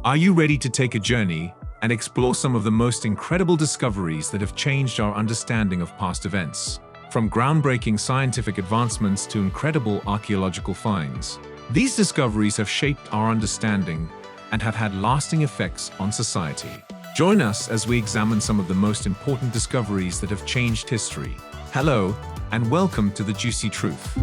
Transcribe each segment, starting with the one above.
Are you ready to take a journey and explore some of the most incredible discoveries that have changed our understanding of past events? From groundbreaking scientific advancements to incredible archaeological finds, these discoveries have shaped our understanding and have had lasting effects on society. Join us as we examine some of the most important discoveries that have changed history. Hello, and welcome to The Juicy Truth.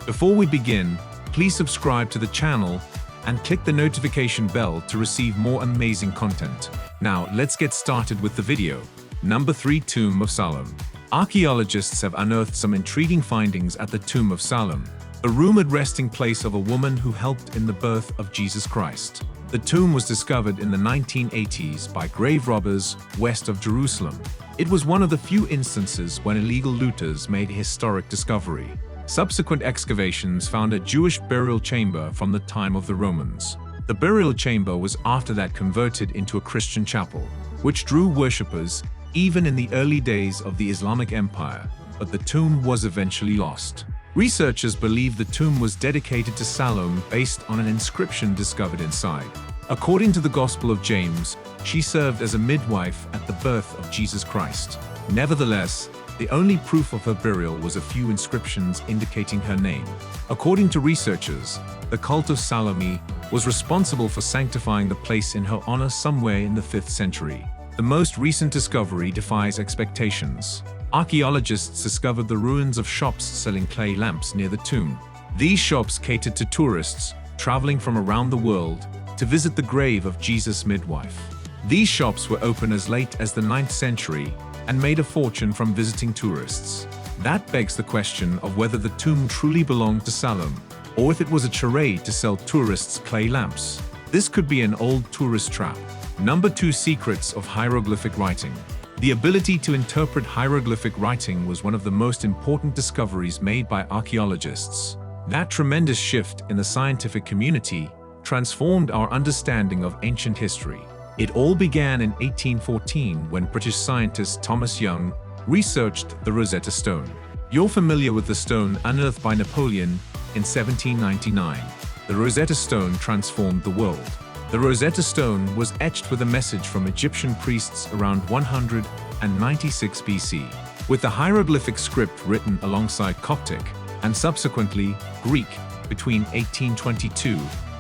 Before we begin, please subscribe to the channel and click the notification bell to receive more amazing content. Now, let's get started with the video. Number 3. Tomb of Salome. Archaeologists have unearthed some intriguing findings at the Tomb of Salome, a rumored resting place of a woman who helped in the birth of Jesus Christ. The tomb was discovered in the 1980s by grave robbers west of Jerusalem. It was one of the few instances when illegal looters made a historic discovery. Subsequent excavations found a Jewish burial chamber from the time of the Romans. The burial chamber was after that converted into a Christian chapel, which drew worshippers even in the early days of the Islamic Empire, but the tomb was eventually lost. Researchers believe the tomb was dedicated to Salome based on an inscription discovered inside. According to the Gospel of James, she served as a midwife at the birth of Jesus Christ. Nevertheless, the only proof of her burial was a few inscriptions indicating her name. According to researchers, the cult of Salome was responsible for sanctifying the place in her honor somewhere in the 5th century. The most recent discovery defies expectations. Archaeologists discovered the ruins of shops selling clay lamps near the tomb. These shops catered to tourists traveling from around the world to visit the grave of Jesus' midwife. These shops were open as late as the 9th century and made a fortune from visiting tourists. That begs the question of whether the tomb truly belonged to Salome, or if it was a charade to sell tourists clay lamps. This could be an old tourist trap. Number 2. Secrets of hieroglyphic writing. The ability to interpret hieroglyphic writing was one of the most important discoveries made by archaeologists. That tremendous shift in the scientific community transformed our understanding of ancient history. It all began in 1814 when British scientist Thomas Young researched the Rosetta Stone. You're familiar with the stone unearthed by Napoleon in 1799. The Rosetta Stone transformed the world. The Rosetta Stone was etched with a message from Egyptian priests around 196 BC, with the hieroglyphic script written alongside Coptic and subsequently Greek between 1822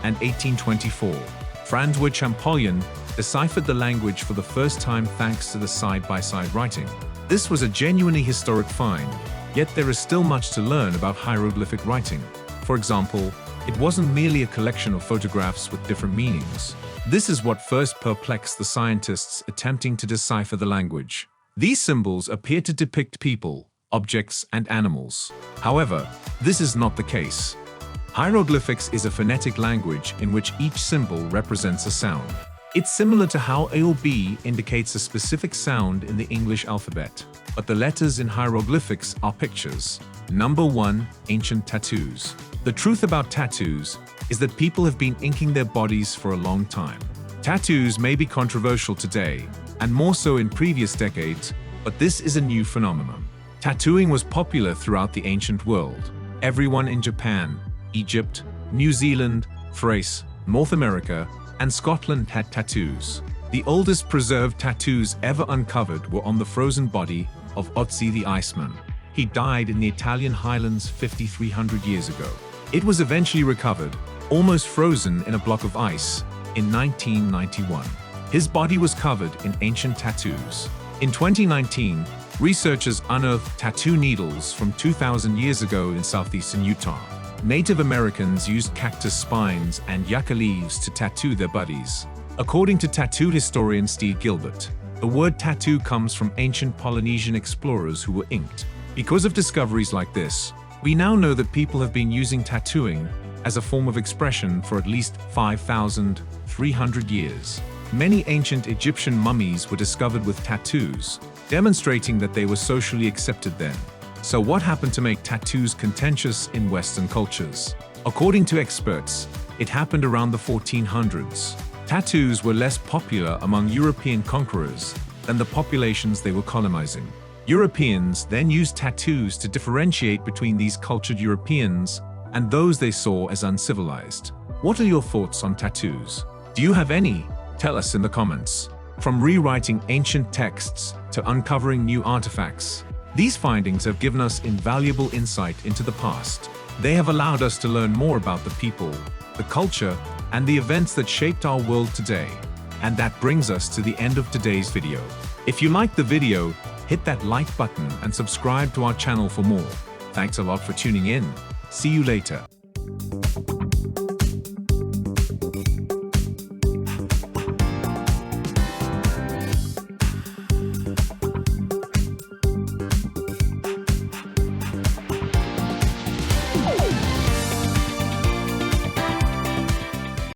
and 1824. Francois Champollion deciphered the language for the first time thanks to the side-by-side writing. This was a genuinely historic find, yet there is still much to learn about hieroglyphic writing. For example, it wasn't merely a collection of photographs with different meanings. This is what first perplexed the scientists attempting to decipher the language. These symbols appear to depict people, objects, and animals. However, this is not the case. Hieroglyphics is a phonetic language in which each symbol represents a sound. It's similar to how A or B indicates a specific sound in the English alphabet, but the letters in hieroglyphics are pictures. Number 1. Ancient tattoos. The truth about tattoos is that people have been inking their bodies for a long time. Tattoos may be controversial today, and more so in previous decades, but this is a new phenomenon. Tattooing was popular throughout the ancient world. Everyone in Japan, Egypt, New Zealand, Thrace, North America, and Scotland had tattoos. The oldest preserved tattoos ever uncovered were on the frozen body of Ötzi the Iceman. He died in the Italian highlands 5,300 years ago. It was eventually recovered, almost frozen in a block of ice, in 1991. His body was covered in ancient tattoos. In 2019, researchers unearthed tattoo needles from 2,000 years ago in southeastern Utah. Native Americans used cactus spines and yucca leaves to tattoo their bodies. According to tattoo historian Steve Gilbert, the word tattoo comes from ancient Polynesian explorers who were inked. Because of discoveries like this, we now know that people have been using tattooing as a form of expression for at least 5,300 years. Many ancient Egyptian mummies were discovered with tattoos, demonstrating that they were socially accepted then. So what happened to make tattoos contentious in Western cultures? According to experts, it happened around the 1400s. Tattoos were less popular among European conquerors than the populations they were colonizing. Europeans then used tattoos to differentiate between these cultured Europeans and those they saw as uncivilized. What are your thoughts on tattoos? Do you have any? Tell us in the comments. From rewriting ancient texts to uncovering new artifacts, these findings have given us invaluable insight into the past. They have allowed us to learn more about the people, the culture, and the events that shaped our world today. And that brings us to the end of today's video. If you liked the video, hit that like button and subscribe to our channel for more. Thanks a lot for tuning in. See you later.